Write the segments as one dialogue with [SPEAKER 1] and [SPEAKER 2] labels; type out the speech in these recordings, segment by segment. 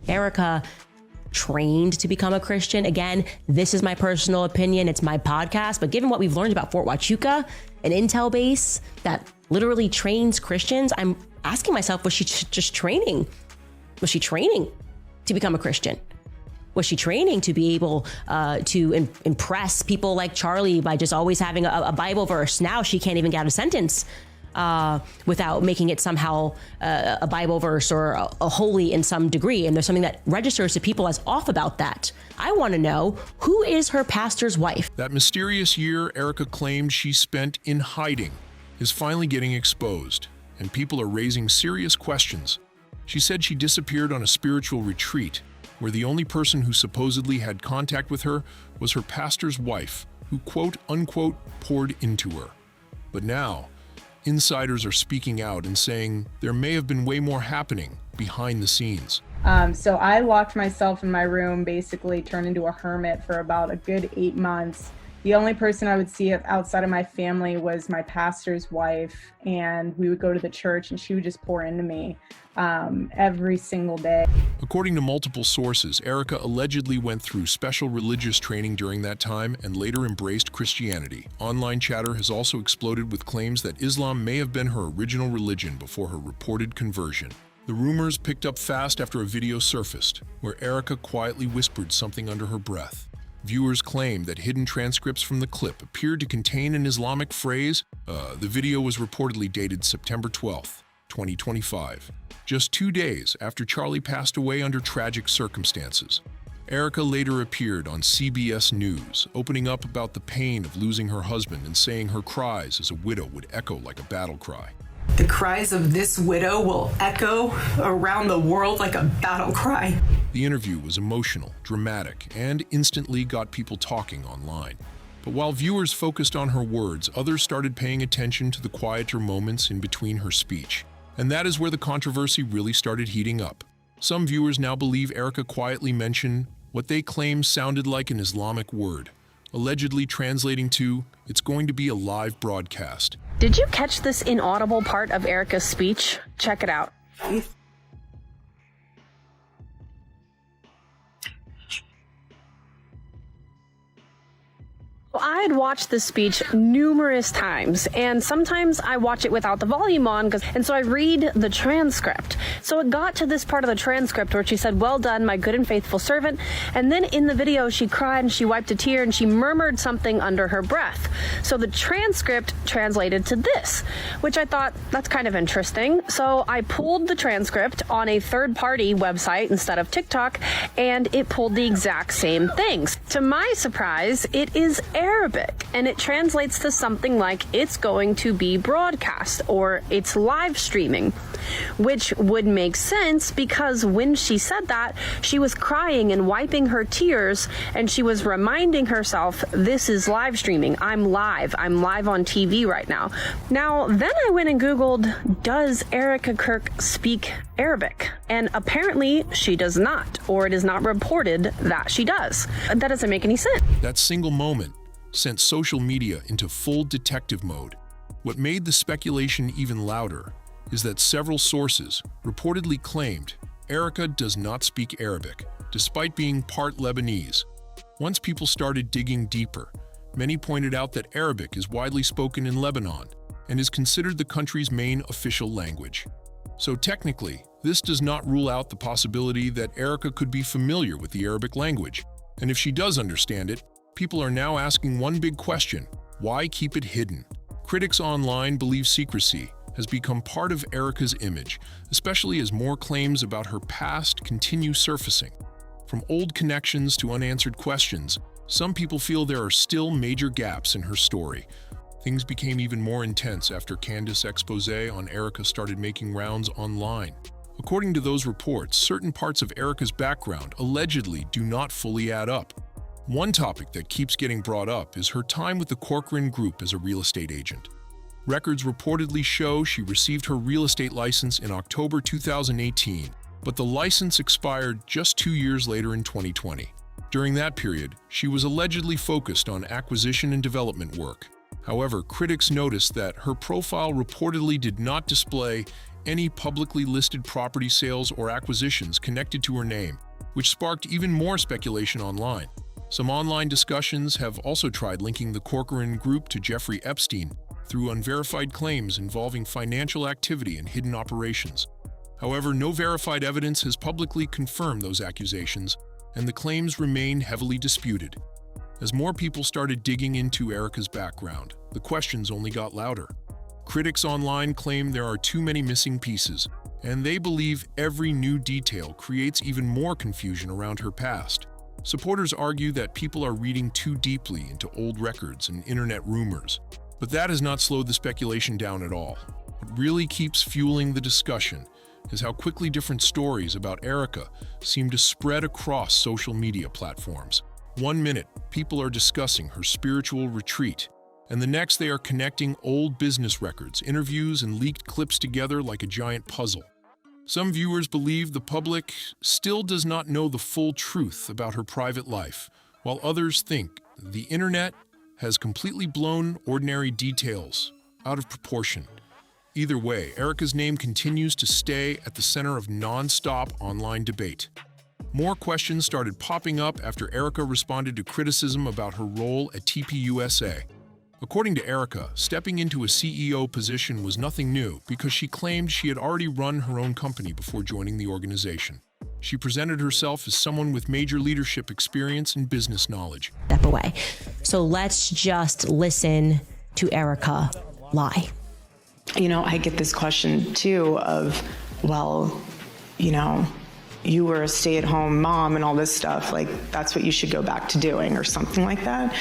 [SPEAKER 1] Erika trained to become a Christian? Again, this is my personal opinion. It's my podcast. But given what we've learned about Fort Huachuca, an intel base that literally trains Christians, I'm asking myself, was she just training? Was she training to become a Christian? Was she training to be able to impress people like Charlie by just always having a Bible verse? Now she can't even get out a sentence without making it somehow a Bible verse or a holy in some degree. And there's something that registers to people as off about that. I want to know, who is her pastor's wife?
[SPEAKER 2] That mysterious year Erika claimed she spent in hiding is finally getting exposed, and people are raising serious questions. She said she disappeared on a spiritual retreat, where the only person who supposedly had contact with her was her pastor's wife, who quote-unquote poured into her. But now, insiders are speaking out and saying there may have been way more happening behind the scenes.
[SPEAKER 3] So I locked myself in my room, basically turned into a hermit for about a good 8 months. The only person I would see outside of my family was my pastor's wife, and we would go to the church and she would just pour into me every single day.
[SPEAKER 2] According to multiple sources, Erika allegedly went through special religious training during that time and later embraced Christianity. Online chatter has also exploded with claims that Islam may have been her original religion before her reported conversion. The rumors picked up fast after a video surfaced, where Erika quietly whispered something under her breath. Viewers claim that hidden transcripts from the clip appeared to contain an Islamic phrase. The video was reportedly dated September 12th, 2025, just 2 days after Charlie passed away under tragic circumstances. Erika later appeared on CBS News, opening up about the pain of losing her husband and saying her cries as a widow would echo like a battle cry.
[SPEAKER 4] The cries of this widow will echo around the world like a battle cry.
[SPEAKER 2] The interview was emotional, dramatic, and instantly got people talking online. But while viewers focused on her words, others started paying attention to the quieter moments in between her speech. And that is where the controversy really started heating up. Some viewers now believe Erika quietly mentioned what they claim sounded like an Islamic word, allegedly translating to, "It's going to be a live broadcast."
[SPEAKER 5] Did you catch this inaudible part of Erika's speech? Check it out. Well, I had watched this speech numerous times, and sometimes I watch it without the volume on, and so I read the transcript. So it got to this part of the transcript where she said, "Well done, my good and faithful servant," and then in the video she cried and she wiped a tear and she murmured something under her breath. So the transcript translated to this, which I thought, that's kind of interesting. So I pulled the transcript on a third-party website instead of TikTok, and it pulled the exact same things. To my surprise, it is Arabic, and it translates to something like "it's going to be broadcast" or "it's live streaming," which would make sense because when she said that, she was crying and wiping her tears, and she was reminding herself, this is live streaming. I'm live on TV right now. Now, then I went and Googled, does Erika Kirk speak Arabic? And apparently she does not, or it is not reported that she does. That doesn't make any sense.
[SPEAKER 2] That single moment sent social media into full detective mode. What made the speculation even louder is that several sources reportedly claimed Erika does not speak Arabic, despite being part Lebanese. Once people started digging deeper, many pointed out that Arabic is widely spoken in Lebanon and is considered the country's main official language. So technically, this does not rule out the possibility that Erika could be familiar with the Arabic language. And if she does understand it, people are now asking one big question: why keep it hidden? Critics online believe secrecy has become part of Erika's image, especially as more claims about her past continue surfacing. From old connections to unanswered questions, some people feel there are still major gaps in her story. Things became even more intense after Candace's expose on Erika started making rounds online. According to those reports, certain parts of Erika's background allegedly do not fully add up. One topic that keeps getting brought up is her time with the Corcoran Group as a real estate agent. Records reportedly show she received her real estate license in October 2018, but the license expired just 2 years later in 2020. During that period, she was allegedly focused on acquisition and development work. However, critics noticed that her profile reportedly did not display any publicly listed property sales or acquisitions connected to her name, which sparked even more speculation online. Some online discussions have also tried linking the Corcoran Group to Jeffrey Epstein through unverified claims involving financial activity and hidden operations. However, no verified evidence has publicly confirmed those accusations, and the claims remain heavily disputed. As more people started digging into Erika's background, the questions only got louder. Critics online claim there are too many missing pieces, and they believe every new detail creates even more confusion around her past. Supporters argue that people are reading too deeply into old records and internet rumors, but that has not slowed the speculation down at all. What really keeps fueling the discussion is how quickly different stories about Erika seem to spread across social media platforms. One minute, people are discussing her spiritual retreat, and the next they are connecting old business records, interviews, and leaked clips together like a giant puzzle. Some viewers believe the public still does not know the full truth about her private life, while others think the internet has completely blown ordinary details out of proportion. Either way, Erika's name continues to stay at the center of non-stop online debate. More questions started popping up after Erika responded to criticism about her role at TPUSA. According to Erika, stepping into a CEO position was nothing new because she claimed she had already run her own company before joining the organization. She presented herself as someone with major leadership experience and business knowledge.
[SPEAKER 1] Step away. So let's just listen to Erika lie.
[SPEAKER 4] I get this question too of, well, you were a stay-at-home mom and all this stuff, like that's what you should go back to doing or something like that.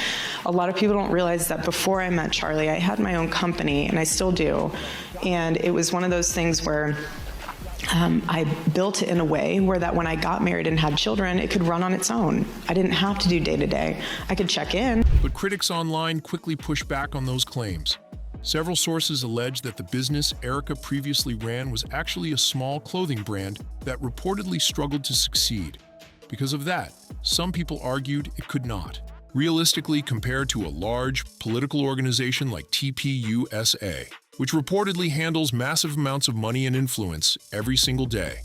[SPEAKER 4] A lot of people don't realize that before I met Charlie, I had my own company, and I still do. And it was one of those things where I built it in a way where that when I got married and had children, it could run on its own. I didn't have to do day-to-day. I could check in.
[SPEAKER 2] But critics online quickly pushed back on those claims. Several sources allege that the business Erika previously ran was actually a small clothing brand that reportedly struggled to succeed. Because of that, some people argued it could not. Realistically, compared to a large political organization like TPUSA, which reportedly handles massive amounts of money and influence every single day.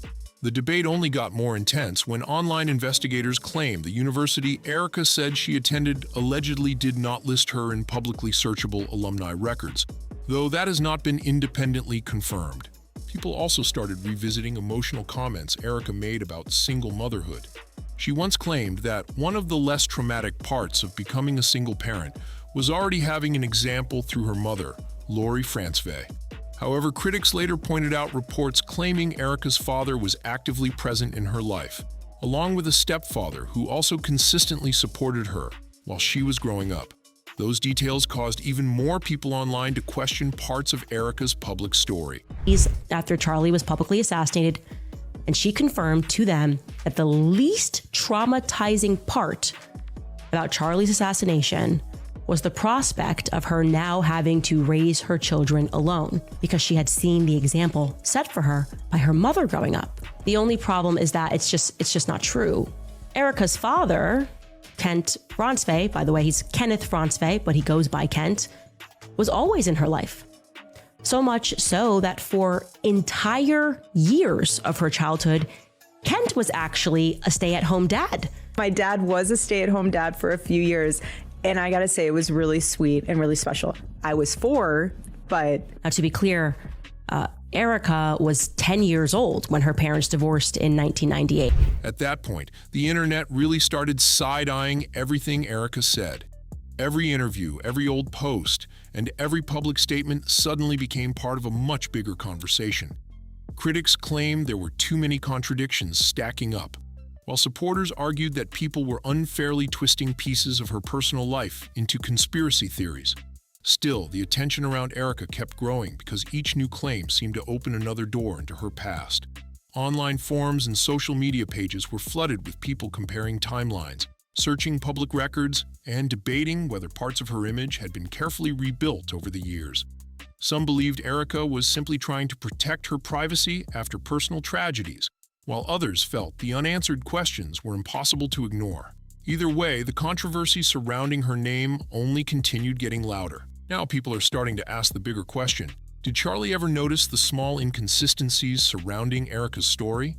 [SPEAKER 2] The debate only got more intense when online investigators claimed the university Erika said she attended allegedly did not list her in publicly searchable alumni records, though that has not been independently confirmed. People also started revisiting emotional comments Erika made about single motherhood. She once claimed that one of the less traumatic parts of becoming a single parent was already having an example through her mother, Lori Francevay. However, critics later pointed out reports claiming Erika's father was actively present in her life, along with a stepfather who also consistently supported her while she was growing up. Those details caused even more people online to question parts of Erika's public story.
[SPEAKER 1] After Charlie was publicly assassinated, and she confirmed to them that the least traumatizing part about Charlie's assassination was the prospect of her now having to raise her children alone because she had seen the example set for her by her mother growing up. The only problem is that it's just not true. Erika's father, Kent Francevay, by the way, he's Kenneth Francevay, but he goes by Kent, was always in her life. So much so that for entire years of her childhood, Kent was actually a stay-at-home dad.
[SPEAKER 6] My dad was a stay-at-home dad for a few years. And I gotta say, it was really sweet and really special. I was 4, but...
[SPEAKER 1] Now, to be clear, Erika was 10 years old when her parents divorced in 1998.
[SPEAKER 2] At that point, the internet really started side-eyeing everything Erika said. Every interview, every old post, and every public statement suddenly became part of a much bigger conversation. Critics claimed there were too many contradictions stacking up, while supporters argued that people were unfairly twisting pieces of her personal life into conspiracy theories. Still, the attention around Erika kept growing because each new claim seemed to open another door into her past. Online forums and social media pages were flooded with people comparing timelines, searching public records, and debating whether parts of her image had been carefully rebuilt over the years. Some believed Erika was simply trying to protect her privacy after personal tragedies, while others felt the unanswered questions were impossible to ignore. Either way, the controversy surrounding her name only continued getting louder. Now people are starting to ask the bigger question: Did Charlie ever notice the small inconsistencies surrounding Erika's story?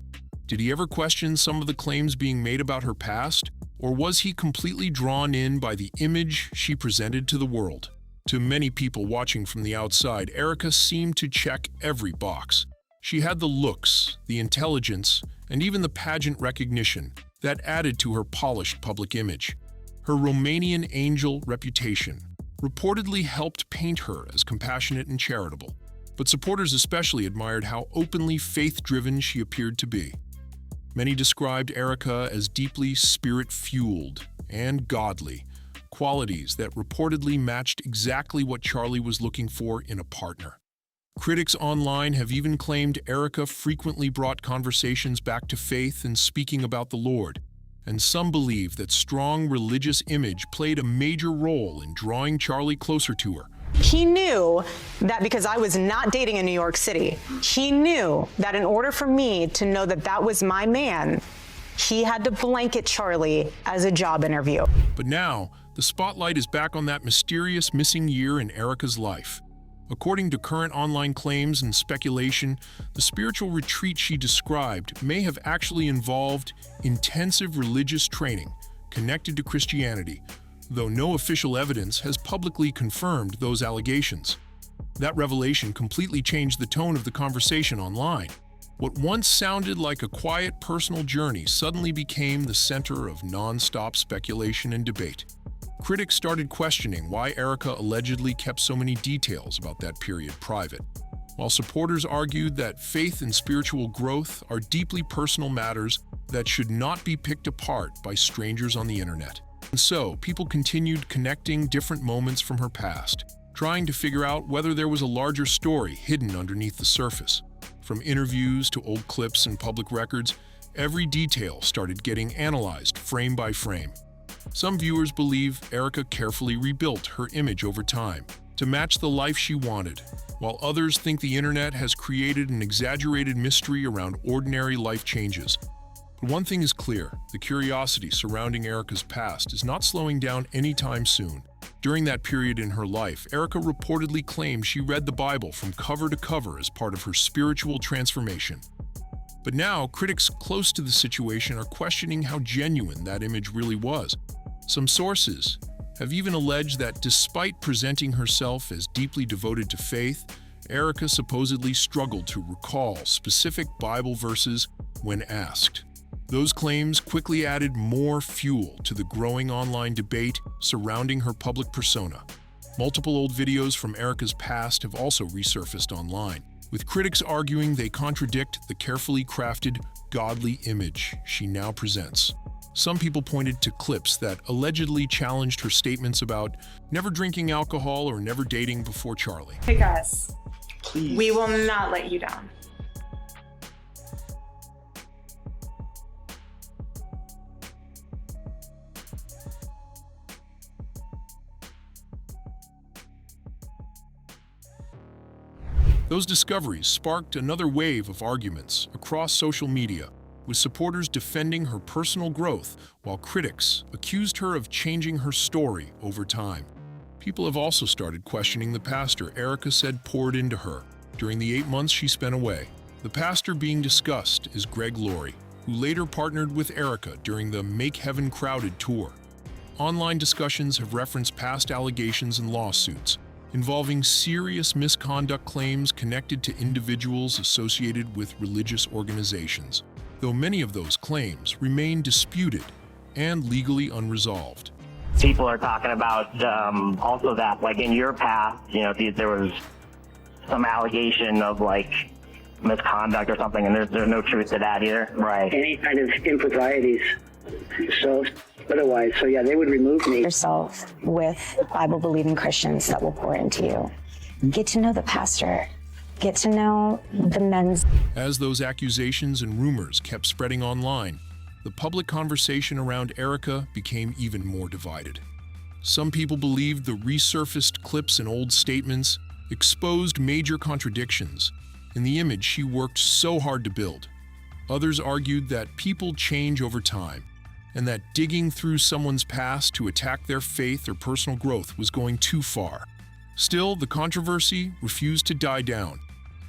[SPEAKER 2] Did he ever question some of the claims being made about her past? Or was he completely drawn in by the image she presented to the world? To many people watching from the outside, Erika seemed to check every box. She had the looks, the intelligence, and even the pageant recognition that added to her polished public image. Her Romanian angel reputation reportedly helped paint her as compassionate and charitable, but supporters especially admired how openly faith-driven she appeared to be. Many described Erika as deeply spirit-fueled and godly, qualities that reportedly matched exactly what Charlie was looking for in a partner. Critics online have even claimed Erika frequently brought conversations back to faith and speaking about the Lord, and some believe that strong religious image played a major role in drawing Charlie closer to her.
[SPEAKER 4] He knew that because I was not dating in New York City, he knew that in order for me to know that that was my man, he had to blanket Charlie as a job interview.
[SPEAKER 2] But now, the spotlight is back on that mysterious missing year in Erika's life. According to current online claims and speculation, the spiritual retreat she described may have actually involved intensive religious training connected to Christianity, though no official evidence has publicly confirmed those allegations. That revelation completely changed the tone of the conversation online. What once sounded like a quiet personal journey suddenly became the center of non-stop speculation and debate. Critics started questioning why Erika allegedly kept so many details about that period private, while supporters argued that faith and spiritual growth are deeply personal matters that should not be picked apart by strangers on the internet. And so, people continued connecting different moments from her past, trying to figure out whether there was a larger story hidden underneath the surface. From interviews to old clips and public records, every detail started getting analyzed frame by frame. Some viewers believe Erika carefully rebuilt her image over time to match the life she wanted, while others think the internet has created an exaggerated mystery around ordinary life changes. But one thing is clear, the curiosity surrounding Erika's past is not slowing down anytime soon. During that period in her life, Erika reportedly claimed she read the Bible from cover to cover as part of her spiritual transformation. But now, critics close to the situation are questioning how genuine that image really was. Some sources have even alleged that despite presenting herself as deeply devoted to faith, Erika supposedly struggled to recall specific Bible verses when asked. Those claims quickly added more fuel to the growing online debate surrounding her public persona. Multiple old videos from Erika's past have also resurfaced online, with critics arguing they contradict the carefully crafted, godly image she now presents. Some people pointed to clips that allegedly challenged her statements about never drinking alcohol or never dating before Charlie.
[SPEAKER 4] Hey guys,
[SPEAKER 7] Please.
[SPEAKER 4] we will not let you down.
[SPEAKER 2] Those discoveries sparked another wave of arguments across social media, with supporters defending her personal growth while critics accused her of changing her story over time. People have also started questioning the pastor Erika said poured into her during the 8 months she spent away. The pastor being discussed is Greg Laurie, who later partnered with Erika during the Make Heaven Crowded tour. Online discussions have referenced past allegations and lawsuits involving serious misconduct claims connected to individuals associated with religious organizations, though many of those claims remain disputed and legally unresolved.
[SPEAKER 7] People are talking about also that, like in your past, there was some allegation of like misconduct or something, and there's no truth to that either. Right.
[SPEAKER 8] Any kind of improprieties. So otherwise, yeah, they would remove me.
[SPEAKER 9] Yourself with Bible-believing Christians that will pour into you. Get to know the pastor. Get to know the men's.
[SPEAKER 2] As those accusations and rumors kept spreading online, the public conversation around Erika became even more divided. Some people believed the resurfaced clips and old statements exposed major contradictions in the image she worked so hard to build. Others argued that people change over time, and that digging through someone's past to attack their faith or personal growth was going too far. Still, the controversy refused to die down.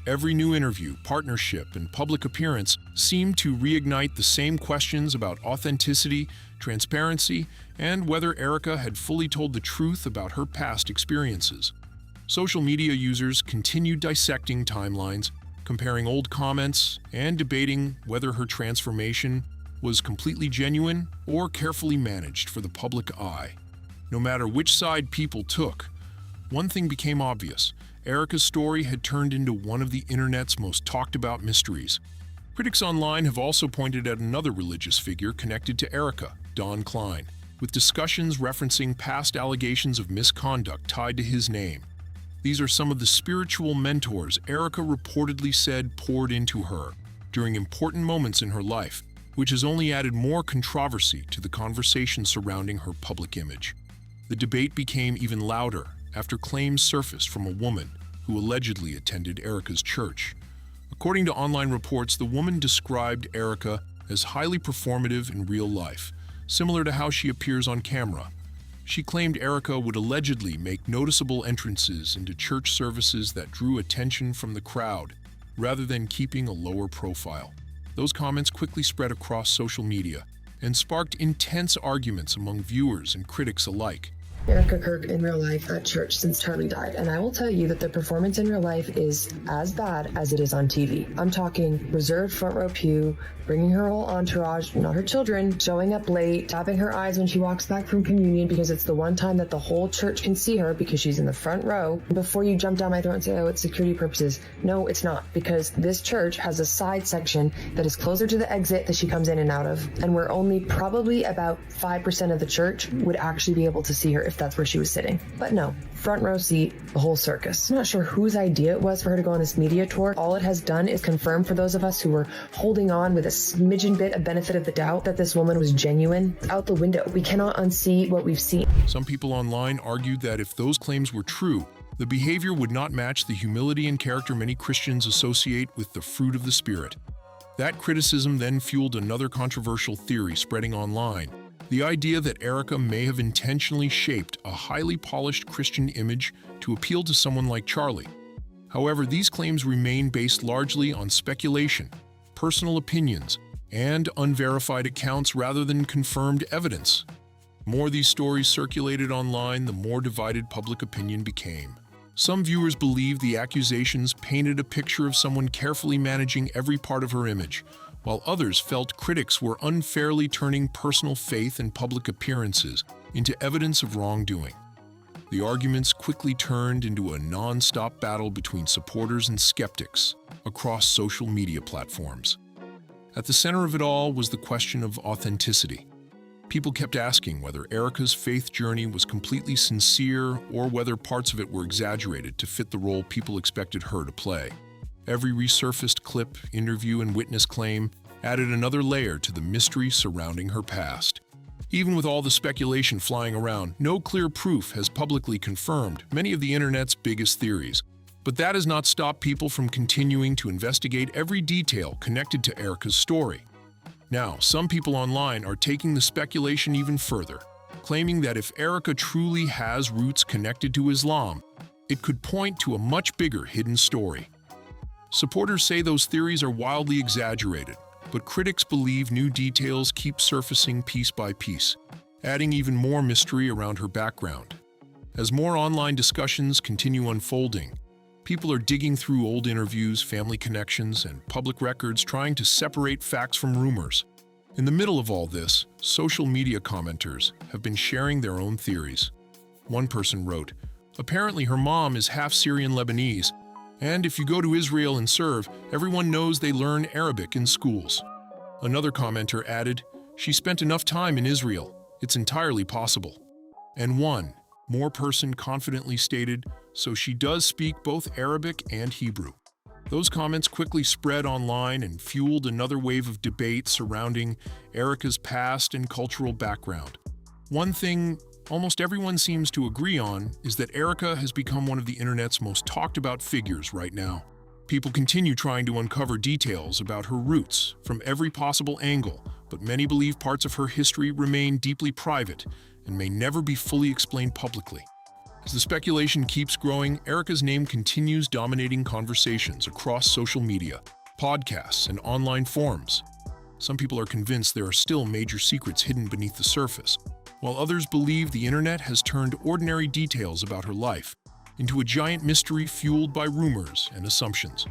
[SPEAKER 2] Every new interview, partnership, and public appearance seemed to reignite the same questions about authenticity, transparency, and whether Erika had fully told the truth about her past experiences. Social media users continued dissecting timelines, comparing old comments, and debating whether her transformation was completely genuine or carefully managed for the public eye. No matter which side people took, one thing became obvious. Erika's story had turned into one of the internet's most talked about mysteries. Critics online have also pointed at another religious figure connected to Erika, Don Klein, with discussions referencing past allegations of misconduct tied to his name. These are some of the spiritual mentors Erika reportedly said poured into her during important moments in her life, which has only added more controversy to the conversation surrounding her public image. The debate became even louder after claims surfaced from a woman who allegedly attended Erika's church. According to online reports, the woman described Erika as highly performative in real life, similar to how she appears on camera. She claimed Erika would allegedly make noticeable entrances into church services that drew attention from the crowd, rather than keeping a lower profile. Those comments quickly spread across social media and sparked intense arguments among viewers and critics alike.
[SPEAKER 10] Erika Kirk in real life at church since Charlie died, and I will tell you that the performance in real life is as bad as it is on TV. I'm talking reserved front row pew, bringing her whole entourage, not her children, showing up late, tapping her eyes when she walks back from communion because it's the one time that the whole church can see her because she's in the front row. Before you jump down my throat and say, oh, it's security purposes. No, it's not, because this church has a side section that is closer to the exit that she comes in and out of, and where only probably about 5% of the church would actually be able to see her if that's where she was sitting. But no, front row seat, the whole circus. I'm not sure whose idea it was for her to go on this media tour. All it has done is confirm for those of us who were holding on with a smidgen bit of benefit of the doubt that this woman was genuine. Out the window. We cannot unsee what we've seen.
[SPEAKER 2] Some people online argued that if those claims were true, the behavior would not match the humility and character many Christians associate with the fruit of the Spirit. That criticism then fueled another controversial theory spreading online. The idea that Erika may have intentionally shaped a highly polished Christian image to appeal to someone like Charlie. However, these claims remain based largely on speculation, personal opinions, and unverified accounts rather than confirmed evidence. The more these stories circulated online, the more divided public opinion became. Some viewers believed the accusations painted a picture of someone carefully managing every part of her image, while others felt critics were unfairly turning personal faith and public appearances into evidence of wrongdoing. The arguments quickly turned into a non-stop battle between supporters and skeptics across social media platforms. At the center of it all was the question of authenticity. People kept asking whether Erika's faith journey was completely sincere or whether parts of it were exaggerated to fit the role people expected her to play. Every resurfaced clip, interview, and witness claim added another layer to the mystery surrounding her past. Even with all the speculation flying around, no clear proof has publicly confirmed many of the internet's biggest theories. But that has not stopped people from continuing to investigate every detail connected to Erika's story. Now, some people online are taking the speculation even further, claiming that if Erika truly has roots connected to Islam, it could point to a much bigger hidden story. Supporters say those theories are wildly exaggerated, but critics believe new details keep surfacing piece by piece, adding even more mystery around her background. As more online discussions continue unfolding, people are digging through old interviews, family connections, and public records trying to separate facts from rumors. In the middle of all this, social media commenters have been sharing their own theories. One person wrote, "Apparently her mom is half Syrian Lebanese, and if you go to Israel and serve, everyone knows they learn Arabic in schools." Another commenter added, "She spent enough time in Israel. It's entirely possible." And one more person confidently stated, "So she does speak both Arabic and Hebrew." Those comments quickly spread online and fueled another wave of debate surrounding Erika's past and cultural background. One thing almost everyone seems to agree on is that Erika has become one of the internet's most talked about figures right now. People continue trying to uncover details about her roots from every possible angle, but many believe parts of her history remain deeply private and may never be fully explained publicly. As the speculation keeps growing, Erika's name continues dominating conversations across social media, podcasts, and online forums. Some people are convinced there are still major secrets hidden beneath the surface, while others believe the internet has turned ordinary details about her life into a giant mystery fueled by rumors and assumptions.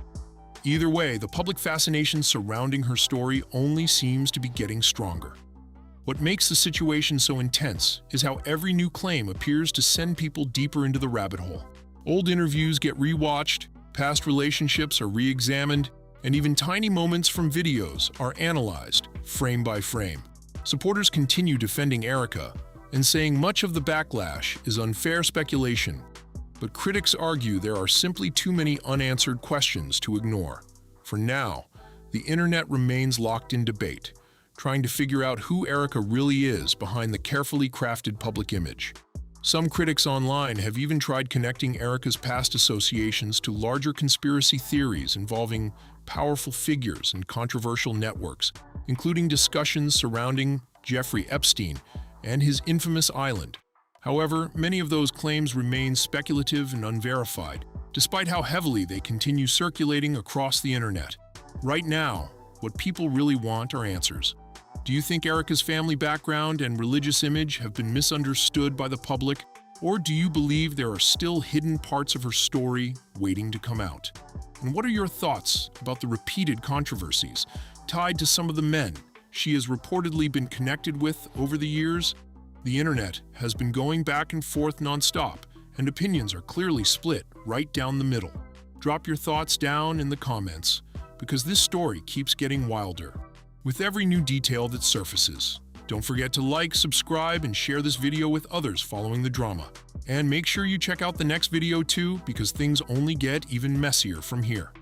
[SPEAKER 2] Either way, the public fascination surrounding her story only seems to be getting stronger. What makes the situation so intense is how every new claim appears to send people deeper into the rabbit hole. Old interviews get rewatched, past relationships are re-examined, and even tiny moments from videos are analyzed, frame by frame. Supporters continue defending Erika and saying much of the backlash is unfair speculation, but critics argue there are simply too many unanswered questions to ignore. For now, the internet remains locked in debate, trying to figure out who Erika really is behind the carefully crafted public image. Some critics online have even tried connecting Erika's past associations to larger conspiracy theories involving powerful figures and controversial networks, including discussions surrounding Jeffrey Epstein and his infamous island. However, many of those claims remain speculative and unverified, despite how heavily they continue circulating across the internet. Right now, what people really want are answers. Do you think Erika's family background and religious image have been misunderstood by the public, or do you believe there are still hidden parts of her story waiting to come out? And what are your thoughts about the repeated controversies tied to some of the men she has reportedly been connected with over the years? The internet has been going back and forth nonstop, and opinions are clearly split right down the middle. Drop your thoughts down in the comments, because this story keeps getting wilder with every new detail that surfaces. Don't forget to like, subscribe, and share this video with others following the drama. And make sure you check out the next video too, because things only get even messier from here.